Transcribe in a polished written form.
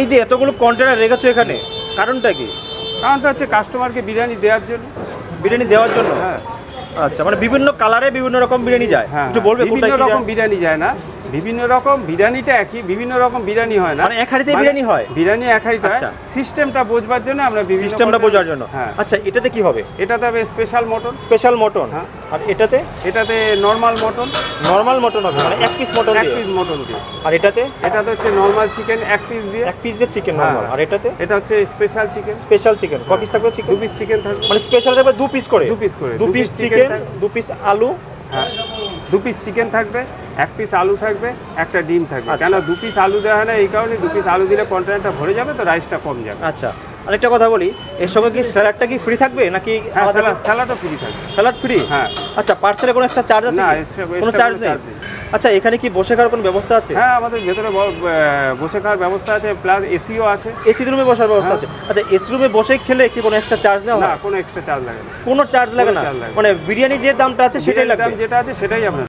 এই যে এতগুলো কন্টেনার রেখেছো এখানে, কারণটা কি? কারণটা হচ্ছে কাস্টমারকে বিরিয়ানি দেওয়ার জন্য। বিরিয়ানি দেওয়ার জন্য? হ্যাঁ। আচ্ছা, মানে বিভিন্ন কালারে বিভিন্ন রকম বিরিয়ানি যায়। হ্যাঁ, একটু বলবে কোনটা বিভিন্ন কি রকম যায়? বিরিয়ানি যায় না, বিভিন্ন রকম বিরিয়ানিটা একই, বিভিন্ন রকম বিরিয়ানি হয় না। মানে এক হাঁড়িতে বিরিয়ানি হয়? বিরিয়ানি এক হাঁড়িতে হয়। আচ্ছা। সিস্টেমটা বোঝবার জন্য আমরা বিভিন্ন সিস্টেমটা বোঝার জন্য। হ্যাঁ। আচ্ছা, এটাতে কি হবে? এটাতে হবে স্পেশাল মটন। Special mutton. হ্যাঁ। আর এটাতে? এটাতে নরমাল মটন। নরমাল মটন হবে, মানে এক পিস মটন এক দিয়ে। পিস মটন দিয়ে। আর এটাতে? এটাতে হচ্ছে নরমাল চিকেন এক পিস দিয়ে। এক পিস দিয়ে চিকেন হ্যাঁ। নরমাল। আর এটাতে? এটা হচ্ছে স্পেশাল চিকেন। Special chicken. ক পিস থাকবে চিকেন? 2 পিস চিকেন থাকবে। মানে স্পেশাল থাকবে 2 পিস করে? 2 পিস করে। 2 পিস চিকেন, 2 পিস আলু। হ্যাঁ, 2 পিস চিকেন থাকবে, 1 পিস আলু থাকবে, একটা ডিম থাকবে। আচ্ছা। কেন 2 পিস আলু দেওয়া হয় না এই কারণে, 2 পিস আলু দিলে কন্টেনারটা ভরে যাবে, তো রাইসটা কম যাবে। আচ্ছা, আরেকটা কথা বলি, এর সঙ্গে কি স্যালাডটা কি ফ্রি থাকবে নাকি? হ্যাঁ, স্যালাডও ফ্রি থাকবে। Salad free? হ্যাঁ। আচ্ছা, পার্সেলে কোনো এক্সট্রা চার্জ আছে না, কি? extra কোনো চার্জ নেই? charge নেই। আচ্ছা, এখানে কি বসে খাওয়ার কোনো ব্যবস্থা আছে? হ্যাঁ, আমাদের ভেতরে বসে খাওয়ার ব্যবস্থা আছে, প্লাস এসিও আছে। এসি রুমে বসার ব্যবস্থা আছে? আচ্ছা, এসি রুমে বসে খেলে কি কোনো এক্সট্রা চার্জ নেওয়া না, হয়? কোনো এক্সট্রা চার্জ লাগে না। কোনো চার্জ লাগে না? charge লাগে না। মানে বিরিয়ানি যে দামটা আছে সেটাই বিরিয়ানির লাগবে? দাম যেটা আছে সেটাই আপনার